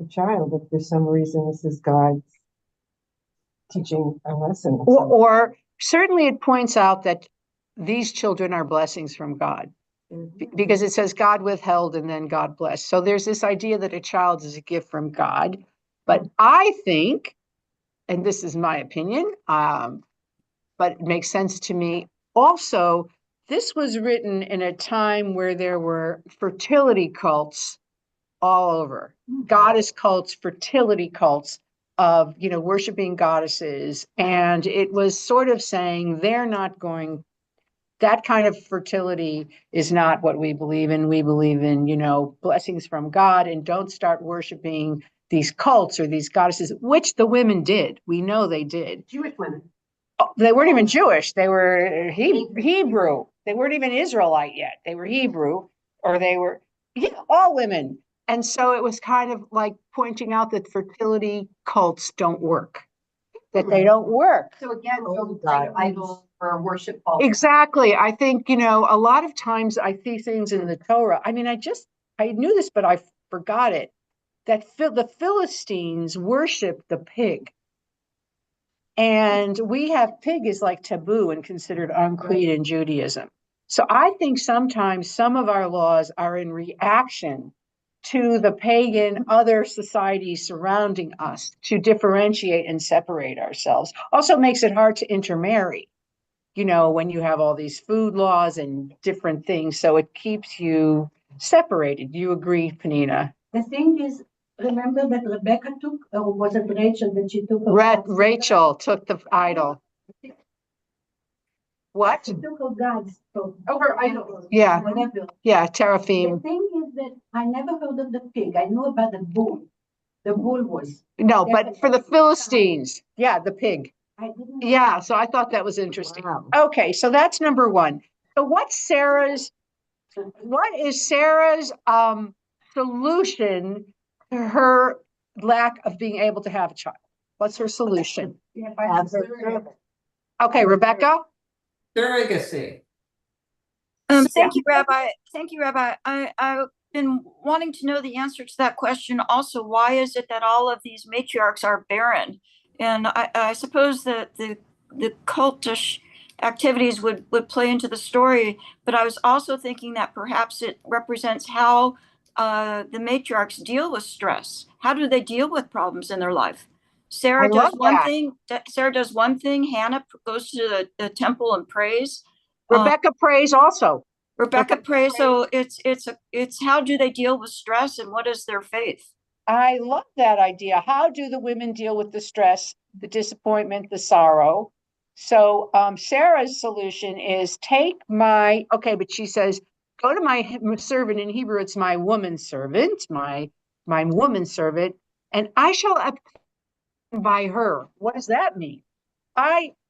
child if for some reason this is God's teaching a lesson. Or certainly it points out that these children are blessings from God, because it says God withheld and then God blessed. So there's this idea that a child is a gift from God. But I think, and this is my opinion, but it makes sense to me also, this was written in a time where there were fertility cults all over, goddess cults, fertility cults of, worshiping goddesses. And it was sort of saying they're not going, that kind of fertility is not what we believe in. We believe in, blessings from God, and don't start worshiping these cults or these goddesses, which the women did. We know they did. Jewish women. Oh, they weren't even Jewish. They were Hebrew. They weren't even Israelite yet. They were Hebrew, or they were all women. And so it was kind of like pointing out that fertility cults don't work, that they don't work. So again, idols for worship. Exactly. I think, a lot of times I see things in the Torah. I mean, I knew this, but I forgot it, that the Philistines worship the pig. And we have pig is like taboo and considered unclean in Judaism. So I think sometimes some of our laws are in reaction to the pagan other societies surrounding us, to differentiate and separate ourselves. Also makes it hard to intermarry, when you have all these food laws and different things. So it keeps you separated. You agree, Penina? The thing is, remember that Rebecca took, or was it Rachel that she took? Rachel took the idol. What? She took her God's. Her idol. Yeah. Whatever. Yeah, teraphim. The thing is that I never heard of the pig. I knew about the bull. The bull was. No, but for the Philistines, yeah, the pig. I didn't know. Yeah, so I thought that was interesting. Wow. Okay, so that's number one. So what is Sarah's solution to her lack of being able to have a child? What's her solution? Okay, Rebecca? Surrogacy. Thank you, Rabbi. Thank you, Rabbi. I've been wanting to know the answer to that question also. Why is it that all of these matriarchs are barren? And I suppose that the cultish activities would play into the story, but I was also thinking that perhaps it represents how the matriarchs deal with stress. How do they deal with problems in their life? Sarah does one thing. Sarah does one thing. Hannah goes to the temple and prays. Rebecca prays also. Rebecca prays. So it's how do they deal with stress, and what is their faith? I love that idea. How do the women deal with the stress, the disappointment, the sorrow? So Sarah's solution is but she says, go to my servant. In Hebrew, it's my woman servant, my woman servant, and I shall obtain by her. What does that mean?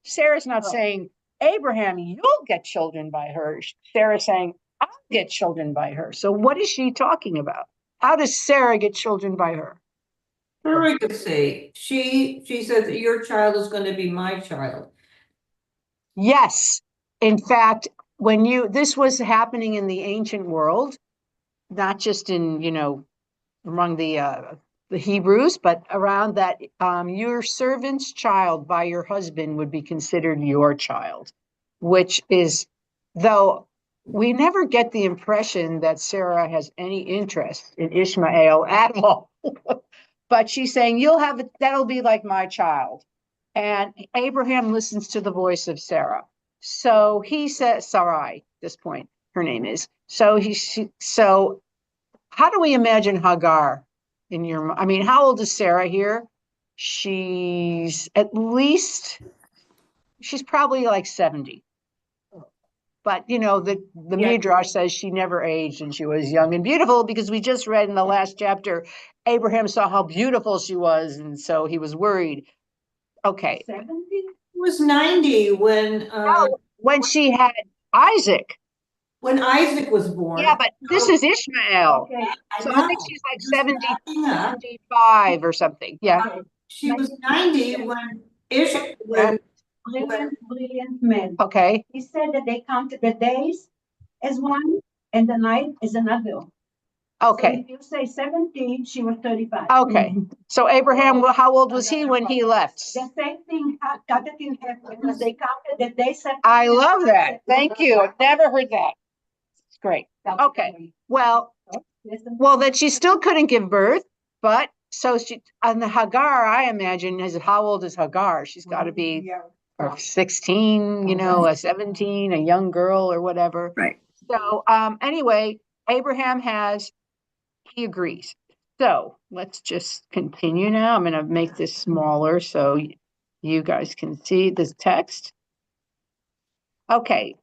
Sarah's not saying, Abraham, you'll get children by her. Sarah's saying, I'll get children by her. So what is she talking about? How does Sarah get children by her? Surrogacy. She says that your child is going to be my child. Yes. In fact, this was happening in the ancient world, not just in, among the Hebrews, but around that, your servant's child by your husband would be considered your child, which is, though we never get the impression that Sarah has any interest in Ishmael at all. But she's saying, that'll be like my child. And Abraham listens to the voice of Sarah. So he says, Sarai, at this point, her name is. So how do we imagine Hagar in how old is Sarah here? She's probably like 70. But, the Midrash says she never aged and she was young and beautiful, because we just read in the last chapter, Abraham saw how beautiful she was, and so he was worried. Okay. 70? Was 90 when she had Isaac. When Isaac was born. Yeah, but this is Ishmael. Okay. So I think she's like 75 or something. Yeah. She was 90 when Ishmael. Brilliant man. Okay. He said that they counted the days as one and the night as another. So Okay, if you say 17, she was 35. okay. So Abraham, well, how old was he when he left? The same thing, cut it in half because they counted the day. I love that. Thank you. I've never heard that. It's great. Okay, well, then she still couldn't give birth, but so she, on the Hagar, I imagine, is how old is Hagar? She's got to be or 16, a 17, a young girl or whatever. Right. So anyway, Abraham he agrees. So let's just continue now. I'm going to make this smaller so you guys can see this text. Okay,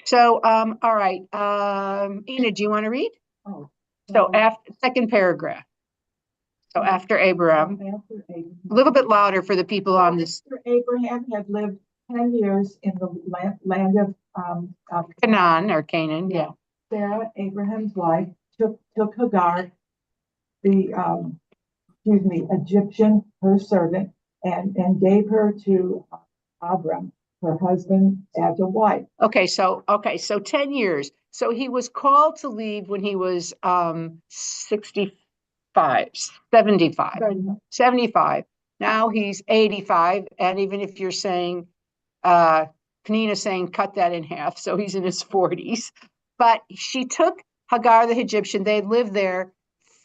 so all right, Ina, do you want to read? Oh. So after second paragraph. So after Abraham, After Abraham. a little bit louder for the people on this. After Abraham had lived 10 years in the land of Canaan or Canaan, yeah. Sarah, Abraham's wife, took Hagar, the Egyptian, her servant, and gave her to Abram, her husband, as a wife. Okay, so 10 years. So he was called to leave when he was 75. 75. Now he's 85. And even if you're saying, Penina's saying cut that in half, so he's in his 40s. But she took Hagar the Egyptian. They lived there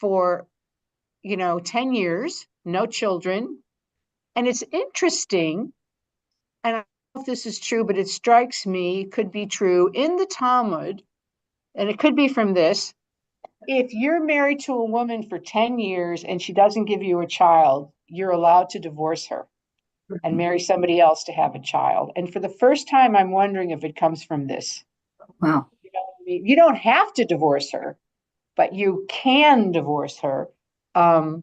for 10 years, no children. And it's interesting, and I don't know if this is true, but it strikes me, it could be true in the Talmud, and it could be from this. If you're married to a woman for 10 years and she doesn't give you a child, you're allowed to divorce her and marry somebody else to have a child. And for the first time, I'm wondering if it comes from this. Wow. You know what I mean? You don't have to divorce her, but you can divorce her. And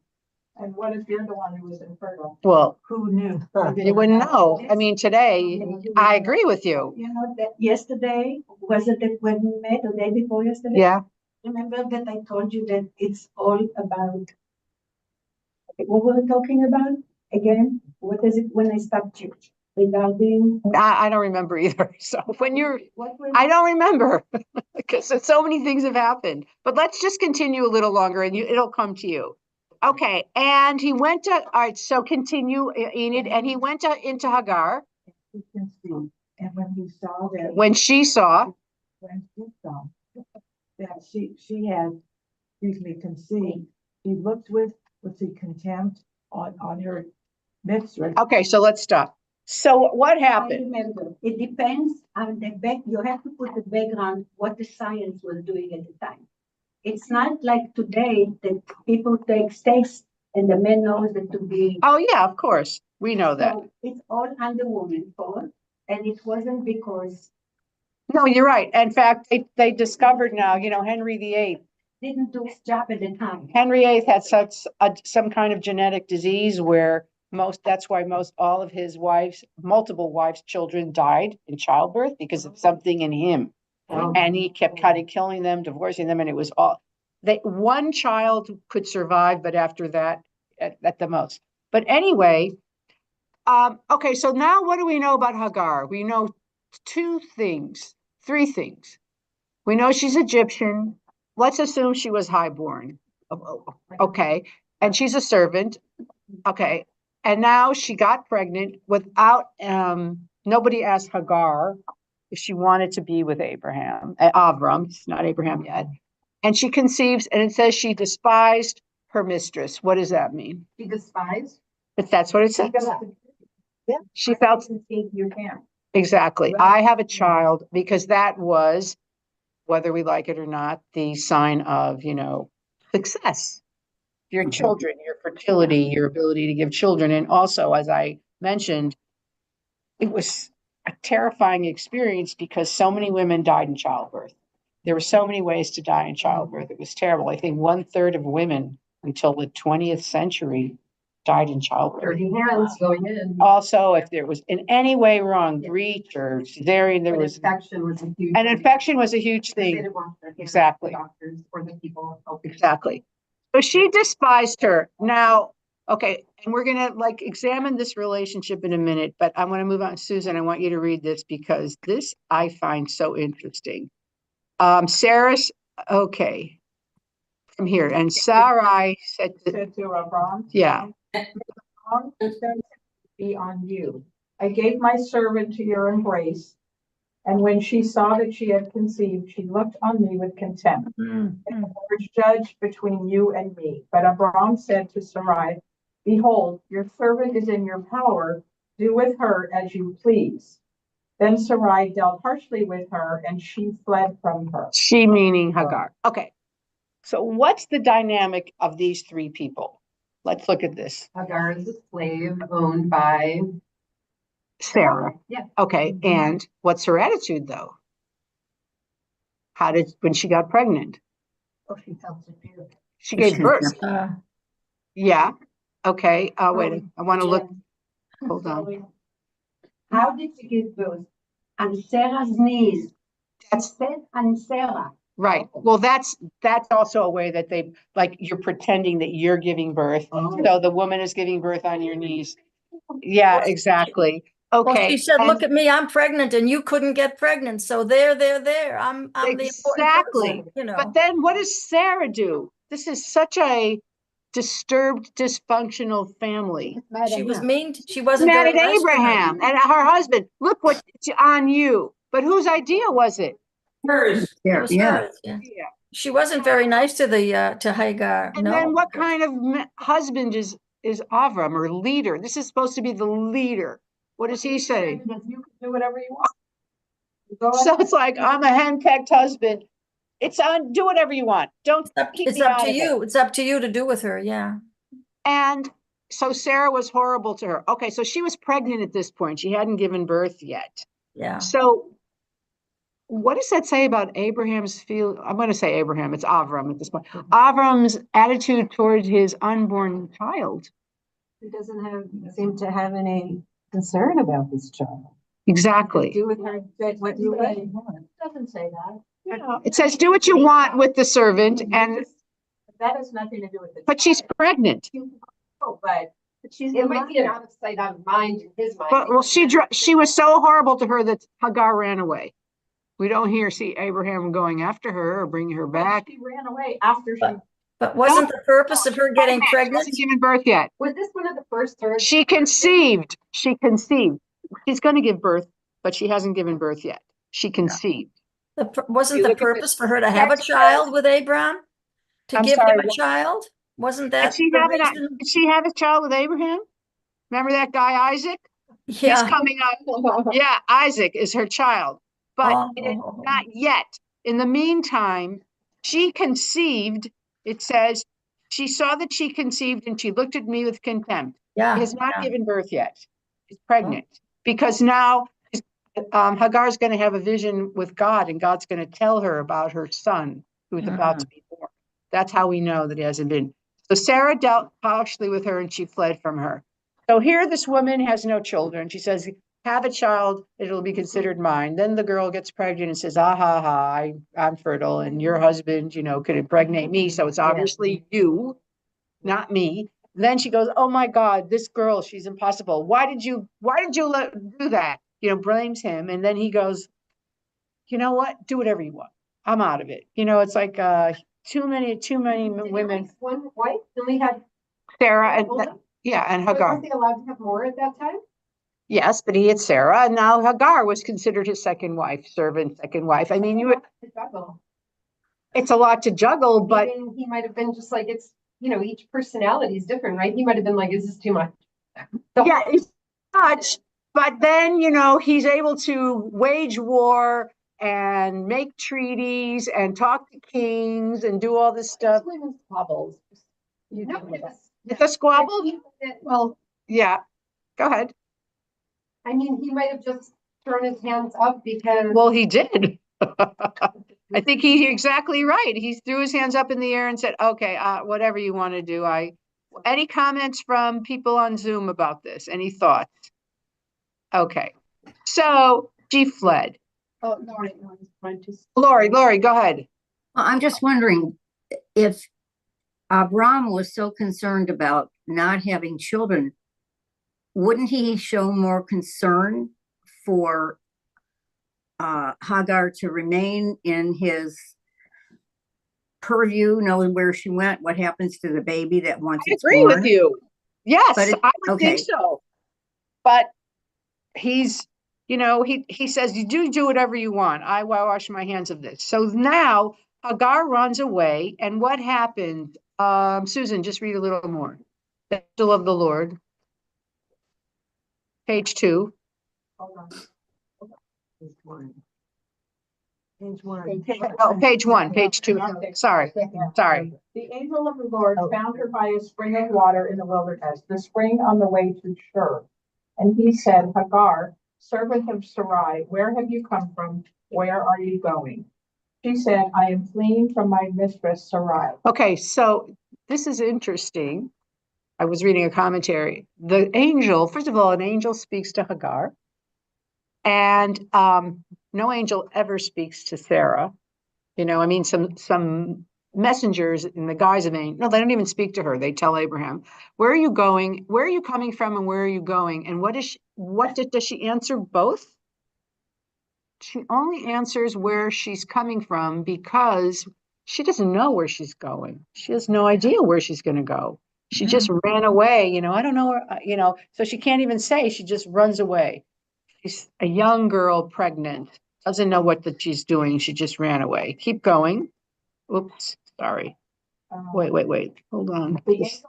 what if you're the one who was infertile? Well, Who knew? you wouldn't know. I mean, today, I agree with you. You know that yesterday, was it that when we met, the day before yesterday? Yeah. Remember that I told you that it's all about, what were we talking about again? What is it when I stopped you? Regarding, I don't remember either. So when what were I don't remember because so many things have happened. But let's just continue a little longer and it'll come to you. Okay. And he went to, all right, so continue, Enid, and he went into Hagar. You can see. And when he saw that, When she saw, that she had, conceived, she looked with contempt on her mistress. okay, so let's stop. So what I happened? remember, it depends on the back, you have to put the background, what the science was doing at the time. It's not like today that people take stakes and the man knows that to be. Oh, yeah, of course. We know that. So it's all under woman's fault, and it wasn't because No, you're right. In fact, they discovered now, Henry VIII. didn't do his job at the time. Henry VIII had some kind of genetic disease where that's why all of his multiple wives' children died in childbirth because of something in him. Oh. And he kept killing them, divorcing them, and it was one child could survive, but after that, at the most. But anyway, okay, so now what do we know about Hagar? We know three things. We know she's Egyptian. Let's assume she was highborn. Okay, and she's a servant. Okay, and now she got pregnant without, nobody asked Hagar if she wanted to be with Avram, it's not Abraham yet. And she conceives, and it says she despised her mistress. What does that mean? She despised. If that's what it says. Yeah. She felt You can't. exactly. Right. I have a child because that was, whether we like it or not, the sign of, success. Your children, your fertility, your ability to give children. And also, as I mentioned, it was a terrifying experience because so many women died in childbirth. There were so many ways to die in childbirth. It was terrible. I think 1/3 of women until the 20th century died in childbirth. Dirty hands going in. Also, if there was in any way wrong, breech or cesarean, there was Infection was a huge. an infection was a huge They thing. didn't want their hands, Exactly. the doctors or the people helping. Exactly. So she despised her. Now, okay, and we're gonna examine this relationship in a minute, but I want to move on. Susan, I want you to read this because this I find so interesting. Sarah's, okay. from here. And Sarai said, Said to Abram. yeah, Abram said to be on you. I gave my servant to your embrace. And when she saw that she had conceived, she looked on me with contempt. And the Lord judged between you and me. But Abram said to Sarai, behold, your servant is in your power. Do with her as you please. Then Sarai dealt harshly with her, and she fled from her. she meaning Hagar. Okay. So what's the dynamic of these three people? Let's look at this. Hagar is a slave owned by. Sarah. Yeah. Okay. And what's her attitude though? When she got pregnant? Oh, she felt superior. She gave birth. Uh, Yeah. Okay. Wait, I want to look. Hold on. How did she give birth? On Sarah's knees. That's On Sarah. right. Well, that's also a way that they, like, you're pretending that you're giving birth. So the woman is giving birth on your knees. Yeah, exactly. well, Okay. she said, and- look at me, I'm pregnant and you couldn't get pregnant. So there. I'm the important Exactly. person, you know. But then what does Sarah do? This is such a disturbed, dysfunctional family. She was mean. She wasn't Mad very at nice to her. Abraham and her husband. Look what's on you. But whose idea was it? Hers. It was hers, yeah. Yeah. She wasn't very nice to to Hagar. And No. then what kind of husband is Avram, or leader? This is supposed to be the leader. What does he say? You can do whatever you want. Go So ahead. it's like, I'm a henpecked husband. It's on, do whatever you want. Don't keep It's me up out to of it. you. It's up to you to do with her. Yeah. And so Sarah was horrible to her. Okay, so she was pregnant at this point. She hadn't given birth yet. Yeah. So what does that say about Abraham's I'm going to say Abraham, it's Avram at this point. Avram's attitude toward his unborn child. He doesn't seem to have any concern about this child. Exactly. Do with her what you It want. doesn't say that. It says, do what you want with the servant, and That has nothing to do with it. but she's pregnant. But she's It might be an out of sight, out of mind in his mind. But well, she was so horrible to her that Hagar ran away. We don't see Abraham going after her or bringing her back. she ran away after she. But wasn't the purpose of her getting She pregnant? hasn't given birth yet. Was this one of the first or? She conceived. She's going to give birth, but she hasn't given birth yet. She conceived. Wasn't You the look at purpose this for her to have a text child with Abraham? To I'm give sorry, him a what? child? Wasn't Did that she the have reason? did she have a child with Abraham? Remember that guy Isaac? He's Yeah. coming up. Yeah, Isaac is her child, but Oh. not yet. In the meantime, she conceived. It says she saw that she conceived, and she looked at me with contempt. Yeah. She has not yeah. given birth yet. She's pregnant because now Hagar's going to have a vision with God, and God's going to tell her about her son who's about to be born. That's how we know that he hasn't been. So Sarah dealt harshly with her, and she fled from her. So here this woman has no children. She says, have a child, it'll be considered mine. Then the girl gets pregnant and says, I'm fertile, and your husband, could impregnate me. So it's obviously you, not me. Then she goes, oh my God, this girl, she's impossible. Why did you do that? Blames him. And then he goes, you know what? Do whatever you want. I'm out of it. It's like too many women. One wife, then we had. Sarah and Hagar. Weren't they allowed to have more at that time? Yes, but he had Sarah, and now Hagar was considered his second wife, servant, second wife. I mean, it's a lot to juggle, but Even he might have been just like, it's, each personality is different, right? He might have been like, is this too much? yeah, it's much. But then, he's able to wage war and make treaties and talk to kings and do all this stuff. Women's squabbles. You No, deal with us. The squabble? Well, Yeah, go ahead. I mean, he might have just thrown his hands up because. Well, he did. I think he's exactly right. He threw his hands up in the air and said, okay, whatever you want to do. Any comments from people on Zoom about this? Any thoughts? Okay, so she fled. Oh, Lori. Lori, go ahead. I'm just wondering if Abram was so concerned about not having children, wouldn't he show more concern for Hagar to remain in his purview, knowing where she went, what happens to the baby that once I it's agree with born? you. Yes, But I would think okay. so. But he's, he says, you do whatever you want. I will wash my hands of this. So now Hagar runs away. And what happened? Susan, just read a little more. The angel of the Lord. Page 2. Hold on. Page one. Page one. Oh, page 1, page 2. Sorry. Sorry. The angel of the Lord found her by a spring of water in the wilderness, the spring on the way to Shur. And he said, Hagar, servant of Sarai, where have you come from? Where are you going? She said, I am fleeing from my mistress Sarai. Okay, so this is interesting. I was reading a commentary. The angel, first of all, an angel speaks to Hagar, and no angel ever speaks to Sarah. I mean, some messengers in the guise of angel, no, they don't even speak to her. They tell Abraham, where are you going? Where are you coming from? And where are you going? And does she answer both? She only answers where she's coming from because she doesn't know where she's going. She has no idea where she's going to go. She just ran away, I don't know where, so she can't even say, she just runs away. She's a young girl, pregnant, doesn't know what she's doing. She just ran away. Keep going. Oops, sorry. Wait. Hold on. The angel of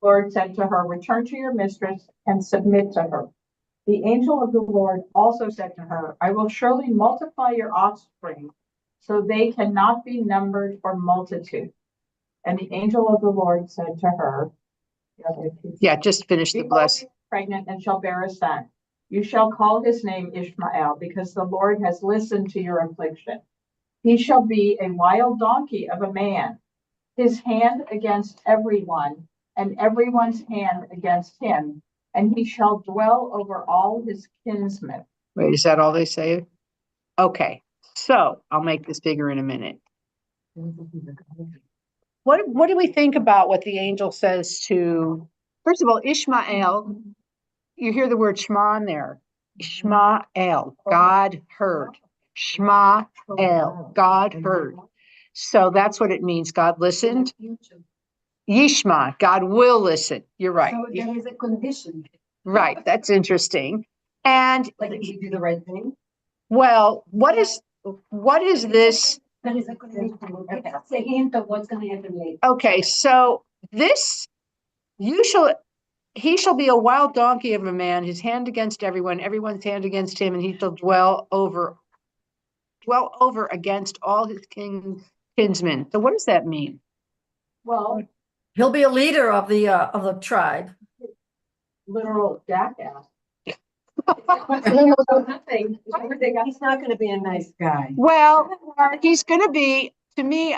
the Lord said to her, return to your mistress and submit to her. The angel of the Lord also said to her, I will surely multiply your offspring, so they cannot be numbered for multitude. And the angel of the Lord said to her, yeah, just finish the bless. Pregnant and shall bear a son. You shall call his name Ishmael, because the Lord has listened to your affliction. He shall be a wild donkey of a man, his hand against everyone, and everyone's hand against him, and he shall dwell over all his kinsmen. Wait, is that all they say? Okay, so I'll make this bigger in a minute. What do we think about what the angel says to, first of all, Ishmael? You hear the word Shema in there. Ishmael, God heard. Shmael, God heard. So that's what it means. God listened. Yishma, God will listen. You're right. So there is a condition. Right, that's interesting. And Like if you do the right thing? well, what is this? There is a condition. It's a hint of what's going to happen later. Okay, so this, he shall be a wild donkey of a man, his hand against everyone, everyone's hand against him, and he shall dwell over against all his kinsmen. So what does that mean? Well, He'll be a leader of the tribe. literal jackass. He's not gonna be a nice guy. Well, he's going to be, to me,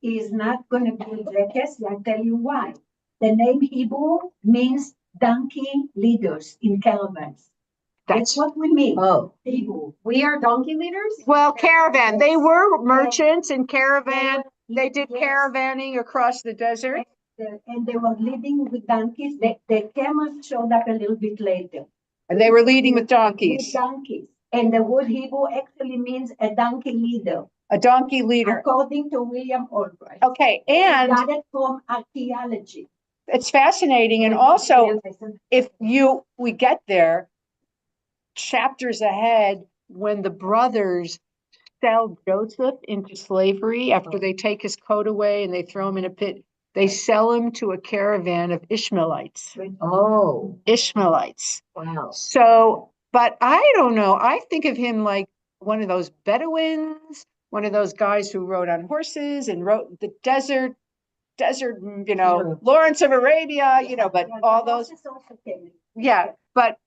He is not going to be a jackass. I'll tell you why. The name Hebrew means donkey leaders in caravans. That's what we mean. Oh. Hebrew. We are donkey leaders? well, caravan. They were merchants and caravan. They did caravanning across the desert. And they were leading with donkeys. The camels showed up a little bit later. And they were leading with With donkeys. donkeys. And the word Hebrew actually means a donkey leader, A donkey leader. according to William Albright. Okay, and Got it from archaeology. it's fascinating. And also, if we get there, chapters ahead, when the brothers sell Joseph into slavery after they take his coat away and they throw him in a pit, they sell him to a caravan of Ishmaelites. Oh, Ishmaelites. wow. So, but I don't know. I think of him like one of those Bedouins, one of those guys who rode on horses and rode the desert, Sure. Lawrence of Arabia, but all those. Yeah, but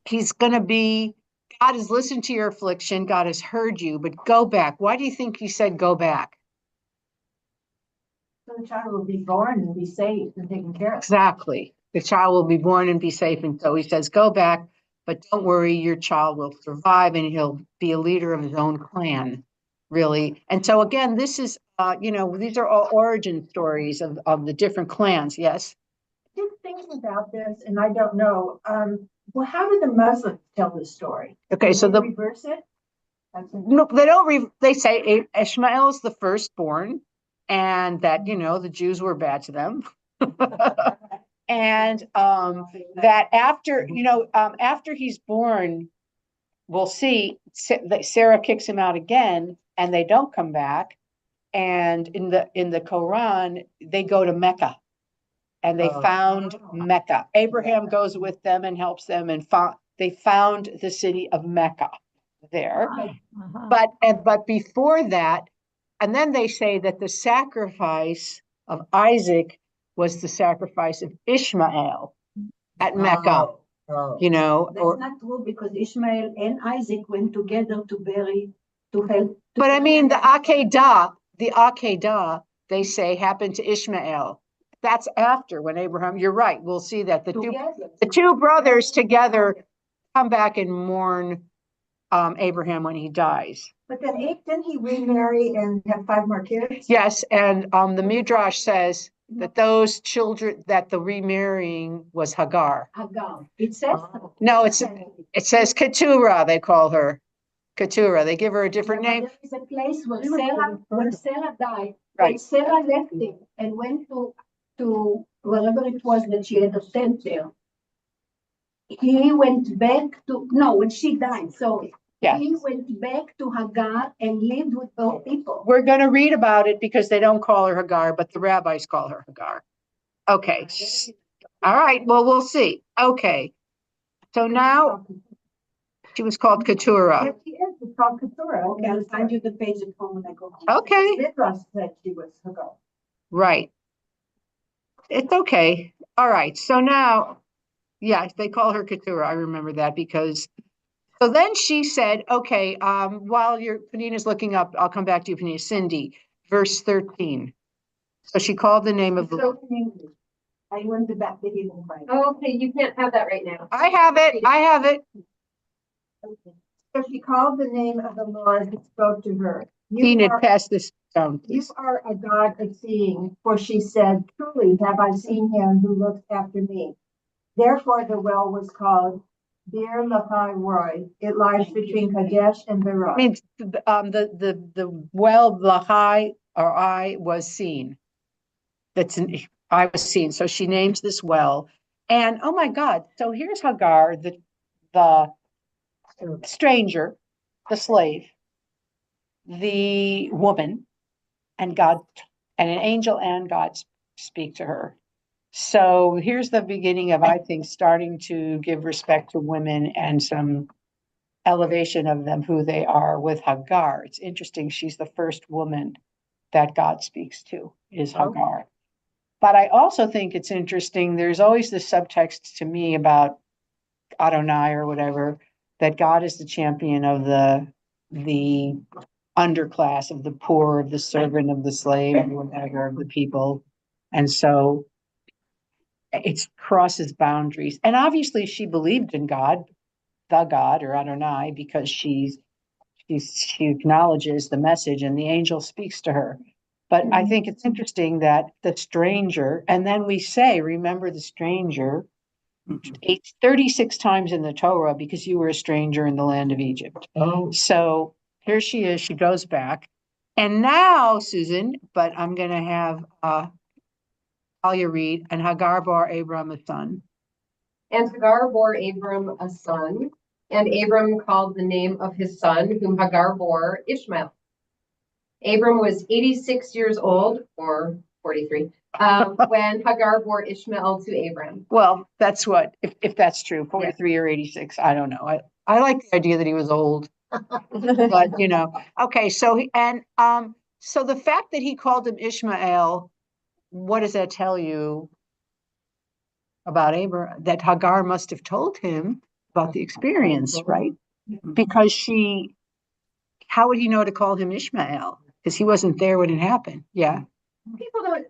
he's going to be, God has listened to your affliction. God has heard you, but go back. Why do you think he said go back? So the child will be born and be safe and taken care of. Exactly. The child will be born and be safe. And so he says, go back, but don't worry, your child will survive and he'll be a leader of his own clan, really. And so again, this is, these are all origin stories of the different clans. Yes. Just thinking about this, and I don't know, well, how did the Muslims tell the story? Okay, Did so they reverse it? No, they don't, they say Ishmael is the firstborn and that, the Jews were bad to them. And that after he's born, we'll see that Sarah kicks him out again and they don't come back. And in the Quran, they go to Mecca and they found Mecca. Abraham goes with them and helps them and they found the city of Mecca there. But before that, and then they say that the sacrifice of Isaac was the sacrifice of Ishmael at Mecca, That's not true because Ishmael and Isaac went together to help. But I mean, the Akedah, they say happened to Ishmael. That's after when Abraham, you're right. We'll see that the two brothers together come back and mourn Abraham when he dies. But then didn't he remarry and have 5 more kids? Yes, and the Midrash says that those children, that the remarrying was Hagar. Hagar. It says. No, it says Keturah, they call her. Keturah, they give her a different name. There is a place where Sarah died. Right. And Sarah left him and went to wherever it was that she had a tent there. He went back when she died, sorry. Yeah. He went back to Hagar and lived with those people. We're going to read about it because they don't call her Hagar, but the rabbis call her Hagar. Okay. All right. Well, we'll see. Okay. So now she was called Keturah. Yes, she is. It's called Keturah. Okay, I'll find you the page at home when I go home. Okay. Midrash said she was Hagar. Right. It's okay. All right. So now, yeah, they call her Keturah. I remember that because. So then she said, okay, while Panina's looking up, I'll come back to you, Panina. Cindy, verse 13. So she called the name of the Lord. I went to back to him and find. Oh, okay, you can't have that right now. I have it. So she called the name of the Lord who spoke to her. Enid, pass this down, You please. are a God of seeing, for she said, truly have I seen him who looks after me. Therefore the well was called Bir Lahai Roy. It lies between Kadesh and I Beerah. mean, the well, Lahai, or I was seen. I was seen. So she names this well. And oh my God, so here's Hagar, the stranger, the slave, the woman, and God, and an angel and God speak to her. So here's the beginning of, I think, starting to give respect to women and some elevation of them, who they are with Hagar. It's interesting. She's the first woman that God speaks to, is Hagar. But I also think it's interesting. There's always this subtext to me about Adonai or whatever, that God is the champion of the underclass, of the poor, of the servant, of the slave, or whatever, of the people. And so it crosses boundaries. And obviously she believed in God, the God, or Adonai, because she acknowledges the message and the angel speaks to her. But I think it's interesting that the stranger, and then we say, remember the stranger, 36 times in the Torah, because you were a stranger in the land of Egypt. Oh. So here she is, she goes back. And now, Susan, but I'm going to have Talia read, and Hagar bore Abram a son. And Hagar bore Abram a son, and Abram called the name of his son, whom Hagar bore, Ishmael. Abram was 86 years old, or 43, when Hagar bore Ishmael to Abram. Well, that's what, if that's true, 43 or 86, I don't know. I like the idea that he was old, but okay. So so the fact that he called him Ishmael, what does that tell you about Abraham? That Hagar must have told him about the experience, right? Because how would he know to call him Ishmael? Because he wasn't there when it happened. Yeah. People don't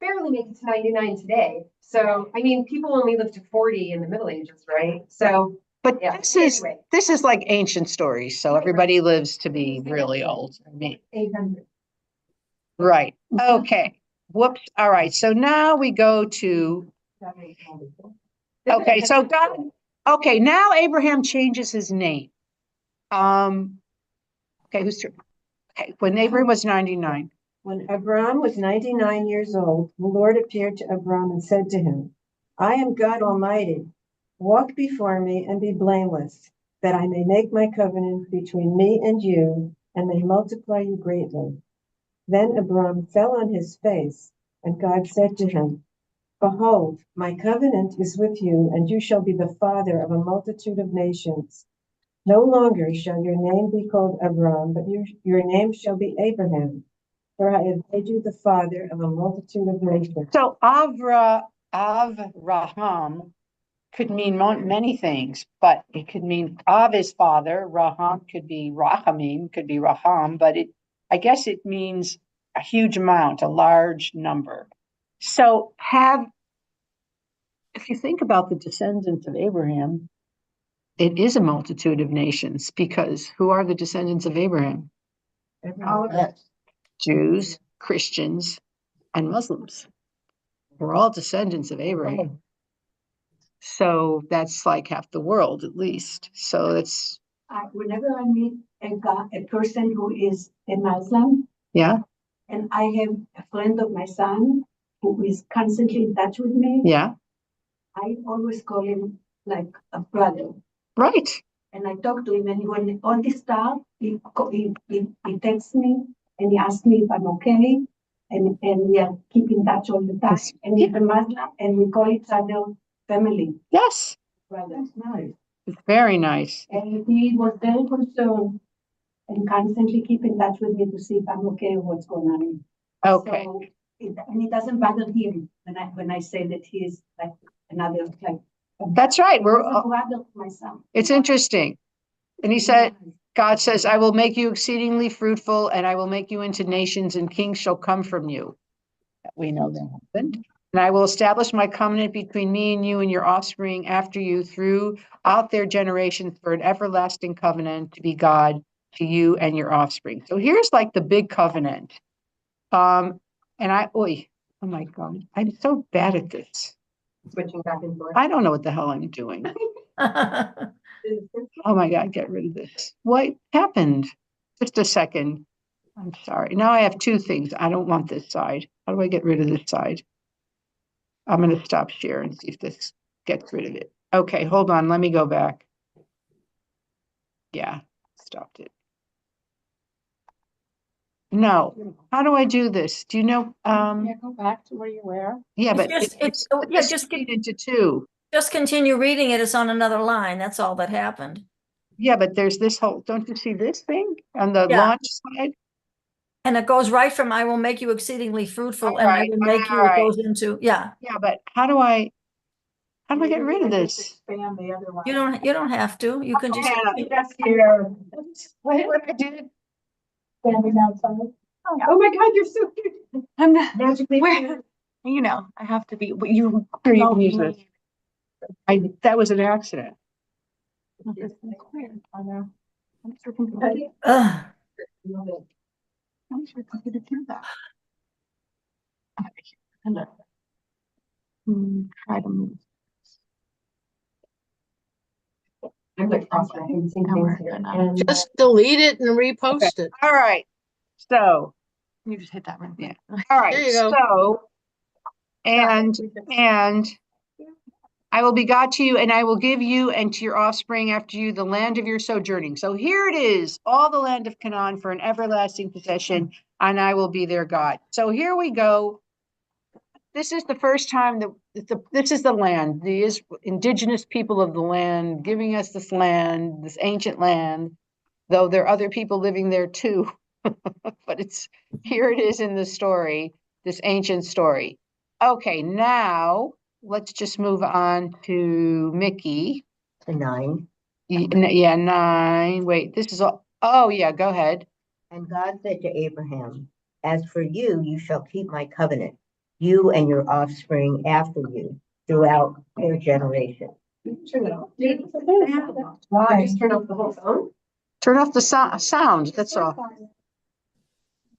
barely make it to 99 today. So, I mean, people only live to 40 in the Middle Ages, right? So, but yeah. This is like ancient stories. So everybody lives to be really old. I mean, 800. right. Okay. Whoops. All right. So now we go to, okay. So God, okay. Now Abraham changes his name. Okay, who's turn? Okay, when Abram was 99. When Abram was 99 years old, the Lord appeared to Abram and said to him, I am God Almighty. Walk before me and be blameless, that I may make my covenant between me and you, and may multiply you greatly. Then Abram fell on his face, and God said to him, Behold, my covenant is with you, and you shall be the father of a multitude of nations. No longer shall your name be called Abram, but your name shall be Abraham, for I have made you the father of a multitude of nations. So Avraham could mean many things, but it could mean Av is father, Raham could be Rahamim, could be Raham, but I guess it means a huge amount, a large number. So if you think about the descendants of Abraham, it is a multitude of nations, because who are the descendants of Abraham? All of it. Jews, Christians, and Muslims. We're all descendants of Abraham. So that's like half the world at least. So it's Whenever I meet a person who is a Muslim, yeah, and I have a friend of my son who is constantly in touch with me, yeah, I always call him like a brother. right. And I talk to him, and when all this stuff, he texts me and he asks me if I'm okay, and we are keep in touch all the time. And he's a Muslim, and we call each other family. Yes, Brothers. Nice. it's very nice. And he was very concerned and constantly keep in touch with me to see if I'm okay or what's going on. Okay. So and it doesn't bother him when I say that he is like another like. That's right. We're a brother to my son. It's interesting. And he said, God says, I will make you exceedingly fruitful, and I will make you into nations, and kings shall come from you. We know that happened. And I will establish my covenant between me and you and your offspring after you throughout their generations for an everlasting covenant to be God to you and your offspring. So here's like the big covenant. And oh my God, I'm so bad at this. Switching back and forth. I don't know what the hell I'm doing. Oh my God, get rid of this. What happened? Just a second. I'm sorry. Now I have two things. I don't want this side. How do I get rid of this side? I'm going to stop share and see if this gets rid of it. Okay, hold on. Let me go back. Yeah, stopped it. No. How do I do this? Do you know? Yeah, go back to where you were. Yeah, but Just split into two. just continue reading it. It's on another line. That's all that happened. Yeah, but there's this whole, don't you see this thing on the Yeah. launch side? And it goes right from I will make you exceedingly fruitful, All and I right, will make you, all it right. goes into, yeah. Yeah, but how do I get rid of Just this? expand the other one. You don't have to. You can just, That's here. What I did? Standing outside. Oh my God, you're so cute. I'm not, Magically. you know, I have to be, Here, you can use this. That was an accident. ugh. Try to move. I'm like cross-referencing things here. And, just delete it and repost it. All right. So, You just hit that right Yeah. there. all right. There you go. So, and I will be God to you, and I will give you and to your offspring after you the land of your sojourning. So here it is, all the land of Canaan for an everlasting possession, and I will be their God. So here we go. This is the first time this is the land, the indigenous people of the land giving us this land, this ancient land, though there are other people living there too. But here it is in the story, this ancient story. Okay, now let's just move on to Mickey. To 9. Yeah, 9. Wait, this is all. Oh, yeah, go ahead. And God said to Abraham, As for you, you shall keep my covenant, you and your offspring after you, throughout their generation. Turn it off. Why? Just turn off the whole phone? Turn off the sound, that's all.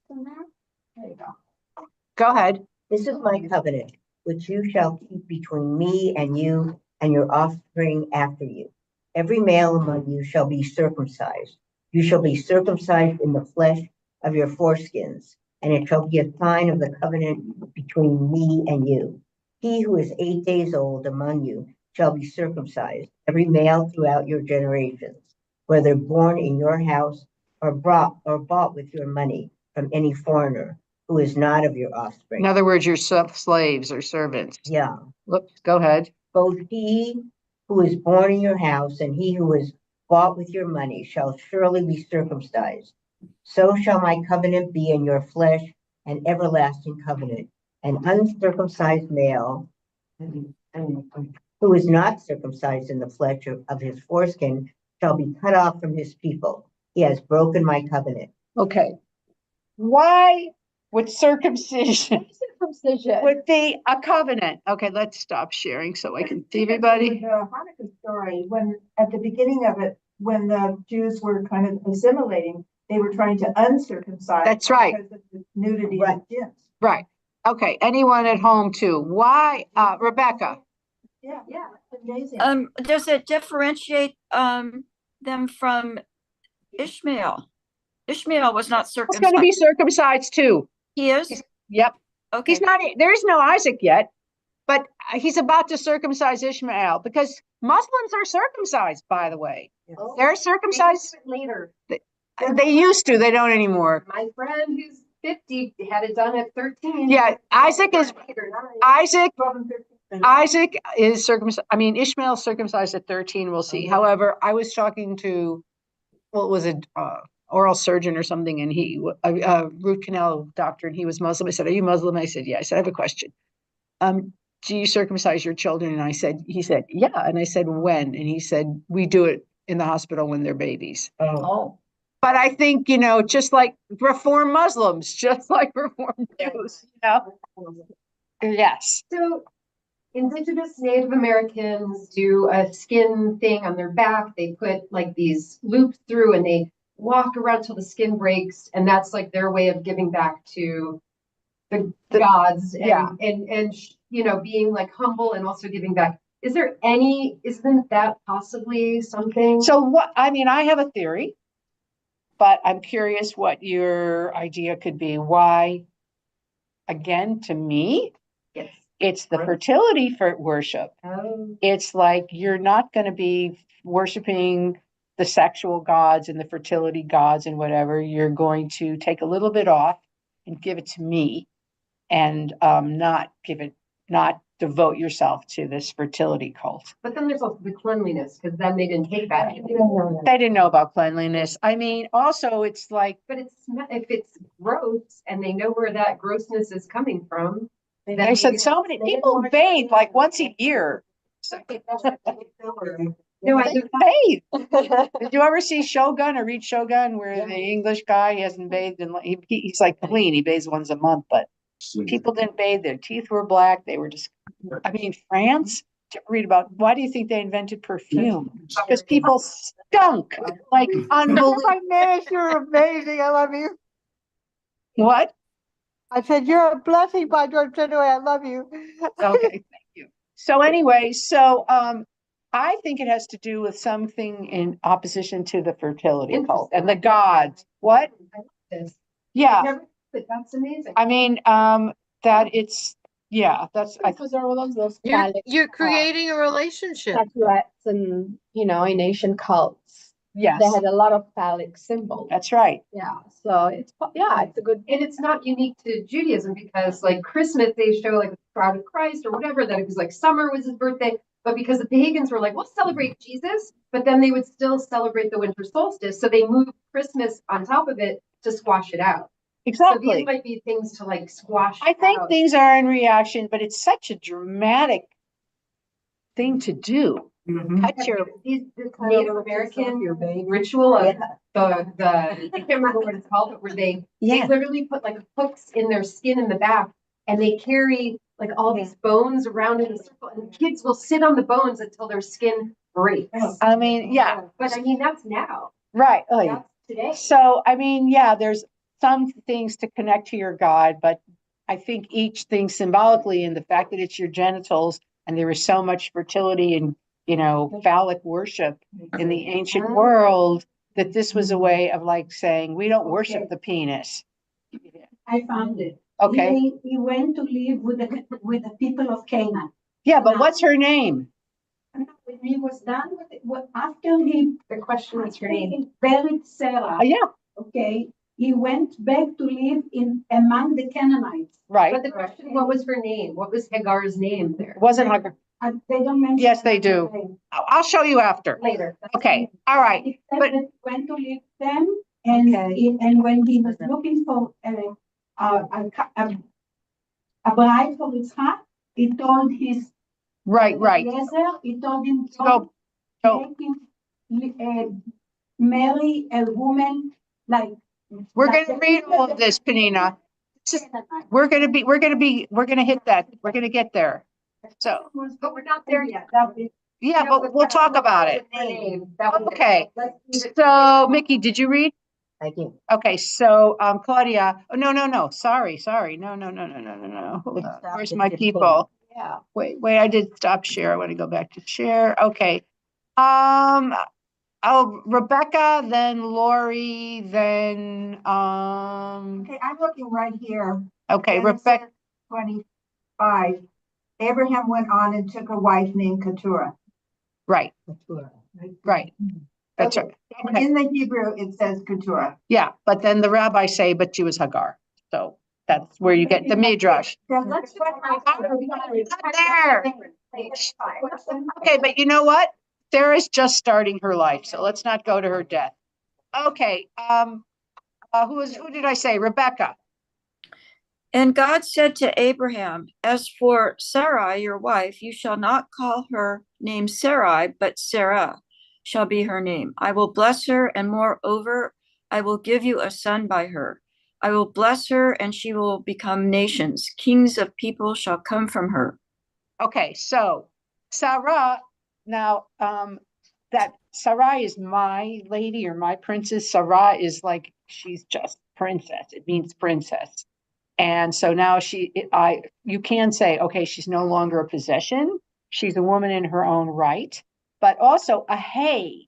There you go. Go ahead. This is my covenant, which you shall keep between me and you and your offspring after you. Every male among you shall be circumcised. You shall be circumcised in the flesh of your foreskins, and it shall be a sign of the covenant between me and you. He who is 8 days old among you shall be circumcised, every male throughout your generations, whether born in your house or bought with your money from any foreigner who is not of your offspring. In other words, you're slaves or servants. Yeah. Whoops, go ahead. Both he who is born in your house and he who is bought with your money shall surely be circumcised. So shall my covenant be in your flesh, an everlasting covenant. An uncircumcised male who is not circumcised in the flesh of his foreskin shall be cut off from his people. He has broken my covenant. Okay. Why would circumcision would be a covenant? Okay, let's stop sharing so I can see everybody. The Hanukkah story, when at the beginning of it, when the Jews were kind of assimilating, they were trying to uncircumcise. That's right. Because of the nudity Right. of Jews. Right. Okay. Anyone at home too? Why, Rebecca? Yeah, it's amazing. Does it differentiate them from Ishmael? Ishmael was not He's going to be circumcised. circumcised too. He is? Yep. Okay. He's not. There is no Isaac yet, but he's about to circumcise Ishmael because Muslims are circumcised. By the way, they're circumcised Later. They used to. They don't anymore. My friend who's 50 had it done at 13. Yeah, Isaac is circumcised. I mean, Ishmael's circumcised at 13. We'll see. However, I was talking to, well, it was a oral surgeon or something, and he a root canal doctor, and he was Muslim. I said, "Are you Muslim?" I said, "Yeah." I said, "I have a question. Do you circumcise your children?" And he said, "Yeah." And I said, "When?" And he said, "We do it in the hospital when they're babies." Oh. But I think, just like Reform Muslims, just like Reform Jews, Yes. So Indigenous Native Americans do a skin thing on their back. They put like these loops through and they walk around till the skin breaks. And that's like their way of giving back to the gods and being like humble and also giving back. Isn't that possibly something? So I have a theory, but I'm curious what your idea could be. Why, again, to me, Yes. It's the fertility for worship. Oh. It's like you're not going to be worshiping the sexual gods and the fertility gods and whatever. You're going to take a little bit off and give it to me, and not devote yourself to this fertility cult. But then there's also the cleanliness, because then they didn't take that. They didn't know about cleanliness. I mean, also it's like, But if it's gross and they know where that grossness is coming from. they said so many people bathe like once a year. No, They bathe. Did you ever see Shogun or read Shogun, where the English guy hasn't bathed and he's like clean. He bathes once a month, but people didn't bathe. Their teeth were black. They were just. I mean, France. To read about why do you think they invented perfume? Because people stunk like unbelievable. You're amazing. I love you. What? I said, you're a blessing by George Fenway. I love you. Okay, thank you. So anyway, I think it has to do with something in opposition to the fertility cult and the gods. What? Yeah. But that's amazing. I mean, that it's, that's, Because there are all of those You're creating a relationship. statuettes and, nation cults. yes, They had a lot of phallic symbols. that's right. Yeah, so it's a good. And it's not unique to Judaism, because like Christmas, they show like the crowd of Christ or whatever, that it was like summer was his birthday. But because the pagans were like, we'll celebrate Jesus, but then they would still celebrate the winter solstice. So they moved Christmas on top of it to squash it out. So Exactly. these might be things to like squash I think out. things are in reaction, but it's such a dramatic thing to do. Cut your, This Native American ritual of I can't remember what it's called, but where they literally put like hooks in their skin in the back, and they carry like all these bones around in a circle, and the kids will sit on the bones until their skin breaks. I mean, yeah, But I mean, that's now. right. That's today. So, I mean, there's some things to connect to your God, but I think each thing symbolically, and the fact that it's your genitals, and there was so much fertility and, phallic worship in the ancient world, that this was a way of like saying, we don't worship the penis. I found it. Okay. He went to live with the people of Canaan. Yeah, but Now- what's her name? When he was done with it, after he The question was her name. buried Sarah, Yeah, okay, he went back to live among the Canaanites. right. But the question, what was her name? What was Hagar's name there? It wasn't Hagar. They don't mention. Yes, they her do. name. I'll show you after. Later. Okay, all right. He said But- that he went to live with them, and Okay. and when he was looking for a bride for his heart, he told his Right, right. Eliezer, he told him Go, go. make him marry a woman like. We're like gonna the read all of people this, Penina. Canaanites. We're gonna hit that. We're gonna get there. So, But we're not there yet. yeah, No, but we'll talk about it. Her name. That was it. Okay. Let's leave it. So, Mickey, did you read? I did. Okay, so, Claudia, oh, no, sorry. No. Hold It on. stopped Where's at my 15. people? Yeah. Wait, I did stop share. I want to go back to share. Okay. Rebecca, then Lori, then, Okay, I'm looking right here. okay, And it Rebecca, says 25. Abraham went on and took a wife named Keturah. right, right. That's Okay. right. Okay. In the Hebrew, it says Keturah. Yeah, but then the rabbis say, but she was Hagar. So that's where you get the midrash. Let's put There. Okay, but you know what? Sarah's just starting her life, so let's not go to her death. Okay, who did I say? Rebecca. And God said to Abraham, as for Sarai, your wife, you shall not call her name Sarai, but Sarah shall be her name. I will bless her, and moreover, I will give you a son by her. I will bless her, and she will become nations. Kings of people shall come from her. Okay, so Sarah, now, that Sarai is my lady or my princess. Sarah is like, she's just princess. It means princess. And so now you can say, okay, she's no longer a possession. She's a woman in her own right, but also a hay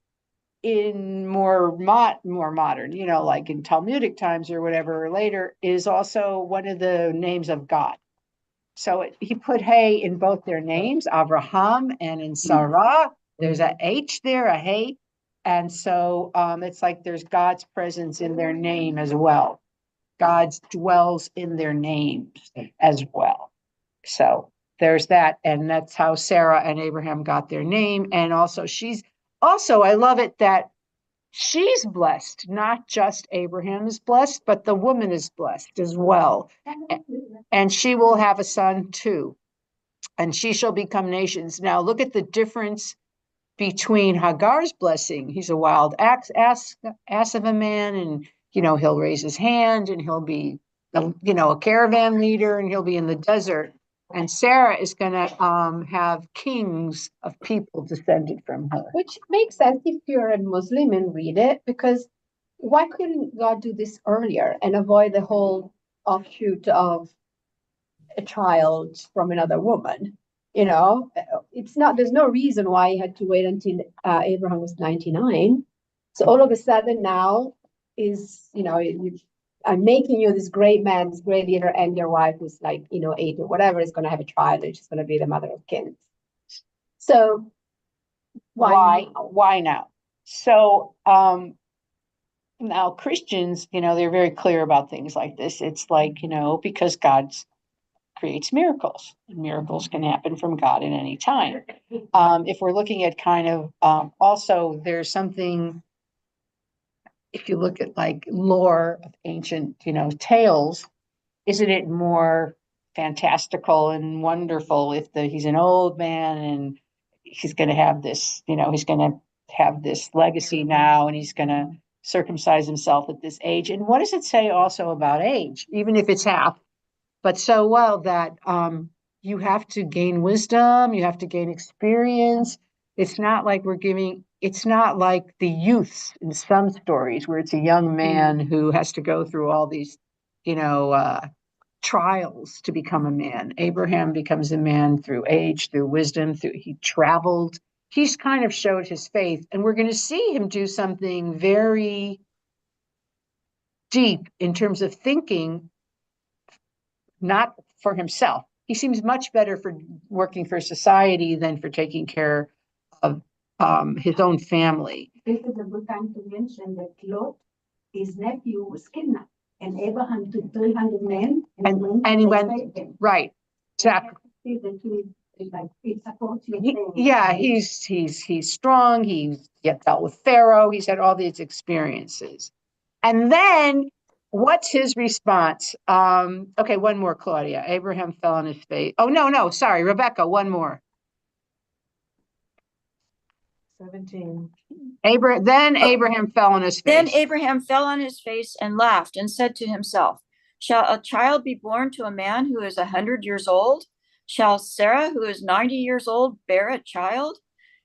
in more modern, like in Talmudic times or whatever, or later, is also one of the names of God. So he put hay in both their names, Abraham and in Sarah. There's a H there, a hay. And so it's like there's God's presence in their name as well. God dwells in their names as well. So there's that. And that's how Sarah and Abraham got their name. And also I love it that she's blessed, not just Abraham is blessed, but the woman is blessed as well. And she will have a son too. And she shall become nations. Now look at the difference between Hagar's blessing. He's a wild ass of a man, and he'll raise his hand and he'll be a caravan leader and he'll be in the desert. And Sarah is going to have kings of people descended from her. Which makes sense if you're a Muslim and read it, because why couldn't God do this earlier and avoid the whole offshoot of a child from another woman? There's no reason why he had to wait until Abraham was 99. So all of a sudden now I'm making you this great man, this great leader, and your wife who's like, 8 or whatever is going to have a child and she's going to be the mother of kings. So Why now? So now Christians, they're very clear about things like this. It's like, because God creates miracles, and miracles can happen from God at any time. If we're looking at kind of also there's something, if you look at like lore of ancient, tales, isn't it more fantastical and wonderful if he's an old man and he's going to have this, he's going to have this legacy now, and he's going to circumcise himself at this age. And what does it say also about age, even if it's half, but so well that you have to gain wisdom, you have to gain experience. It's not like it's not like the youths in some stories where it's a young man who has to go through all these, trials to become a man. Abraham becomes a man through age, through wisdom, he traveled, he's kind of showed his faith, and we're going to see him do something very deep in terms of thinking, not for himself. He seems much better for working for society than for taking care of his own family. This is a good time to mention that Lot, his nephew, was kidnapped, and Abraham took 300 men and he went, right, exactly. See that it supports your Yeah, he's strong. He's dealt with Pharaoh. He's had all these experiences. And then what's his response? Okay, one more, Claudia. Abraham fell on his face. Oh, no, sorry, Rebecca, one more. 17. Then Abraham fell on his face. Then Abraham fell on his face and laughed and said to himself, shall a child be born to a man who is 100 years old? Shall Sarah, who is 90 years old, bear a child?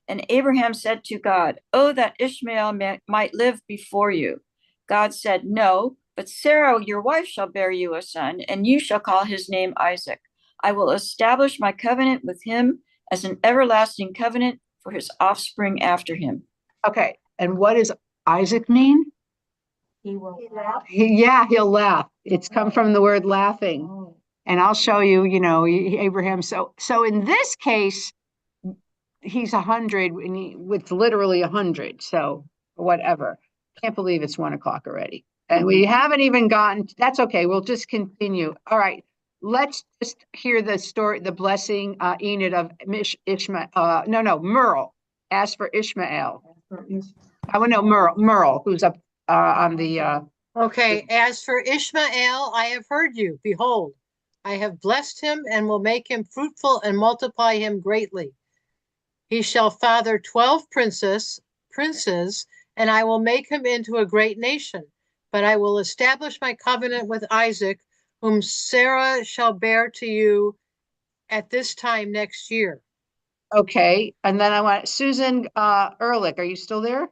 And Abraham said to God, oh, that Ishmael might live before you. God said, no, but Sarah, your wife, shall bear you a son, and you shall call his name Isaac. I will establish my covenant with him as an everlasting covenant for his offspring after him. Okay, and what does Isaac mean? He will laugh. He'll laugh. It's come from the word laughing. Oh. And I'll show you, Abraham. So in this case, he's 100, and it's literally 100. So whatever. Can't believe it's 1 o'clock already. And we haven't even gotten, that's okay. We'll just continue. All right. Let's just hear the story, the blessing, Enid, of Ishmael. Merle asked for Ishmael. I want to know Merle, who's up on the. Okay, as for Ishmael, I have heard you. Behold, I have blessed him and will make him fruitful and multiply him greatly. He shall father 12 princes, and I will make him into a great nation. But I will establish my covenant with Isaac, whom Sarah shall bear to you at this time next year. Okay, and then I want Susan Ehrlich. Are you still there?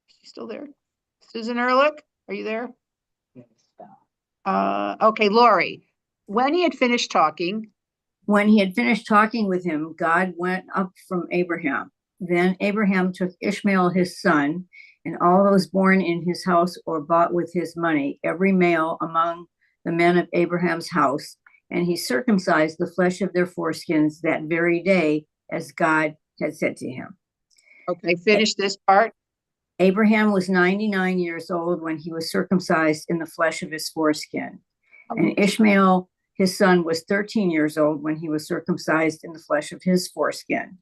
She's still there. Susan Ehrlich, are you there? Okay, Lori. When he had finished talking. When he had finished talking with him, God went up from Abraham. Then Abraham took Ishmael his son, and all those born in his house or bought with his money, every male among the men of Abraham's house, and he circumcised the flesh of their foreskins that very day, as God had said to him. Okay, finish this part. Abraham was 99 years old when he was circumcised in the flesh of his foreskin. And Ishmael, his son, was 13 years old when he was circumcised in the flesh of his foreskin.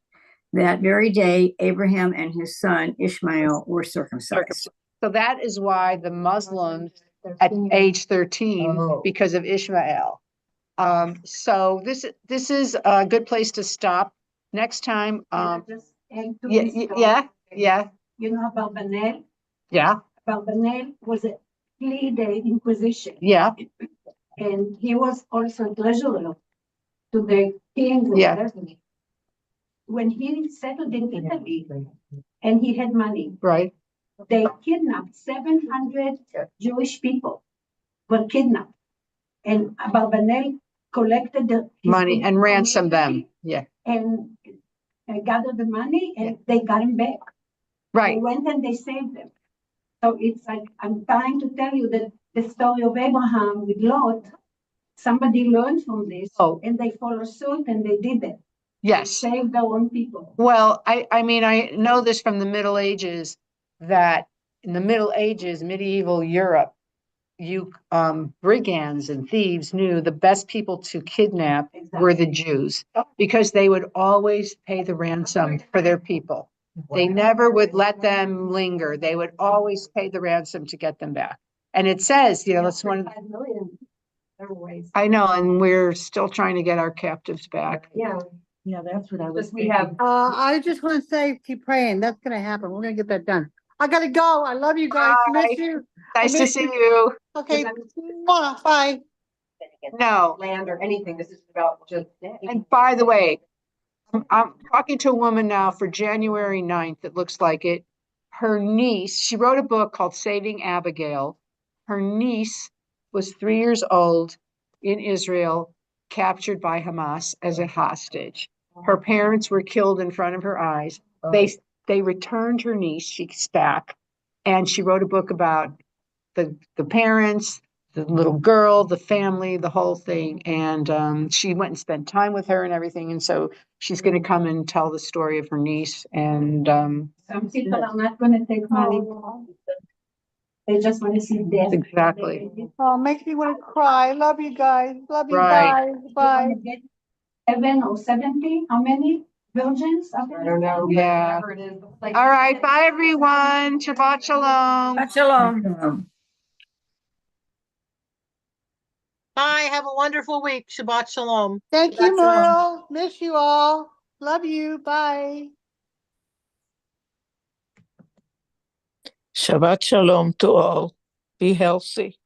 That very day, Abraham and his son Ishmael were circumcised. So that is why the Muslims at age 13, because of Ishmael. So this is a good place to stop. Next time, yeah. You know about Barbanel? Yeah. Barbanel was a plea day inquisition. Yeah. And he was also treasurer to the king. Yeah. When he settled in Italy and he had money, right, they kidnapped 700 Jewish people were kidnapped, and Barbanel collected the money and ransomed them. Yeah. And gathered the money, and they got him back. Right. They went and they saved them. So it's like, I'm trying to tell you that the story of Abraham with Lot, somebody learned from this, and they followed suit, and they did it. Yes. They saved their own people. Well, I mean, I know this from the Middle Ages, that in the Middle Ages, medieval Europe, brigands and thieves knew the best people to kidnap were the Jews, because they would always pay the ransom for their people. They never would let them linger. They would always pay the ransom to get them back. And it says, that's one of the, I know, and we're still trying to get our captives back. Yeah, that's what I was We have, I just want to say, keep praying. That's going to happen. We're going to get that done. I got to go. I love you guys. Bye. Miss you. Nice to see you. Okay. Bye. No. land or anything. This is about just. And by the way, I'm talking to a woman now for January 9th. It looks like it. Her niece, she wrote a book called Saving Abigail. Her niece was 3 years old in Israel, captured by Hamas as a hostage. Her parents were killed in front of her eyes. They returned her niece, she's back, and she wrote a book about the parents, the little girl, the family, the whole thing. And she went and spent time with her and everything. And so she's going to come and tell the story of her niece. And Some people are not gonna take money. They just wanna see death. exactly Oh, makes me want to cry. Love you guys. Love you. right. Bye. Bye. 7 or 70, how many virgins? I don't know. Yeah. Whatever it is. Like- All right. Bye, everyone. Shabbat shalom. Shalom. Bye. Have a wonderful week. Shabbat shalom. Thank you, Shabbat shalom. Merle. Miss you all. Love you. Bye. Shabbat shalom to all. Be healthy.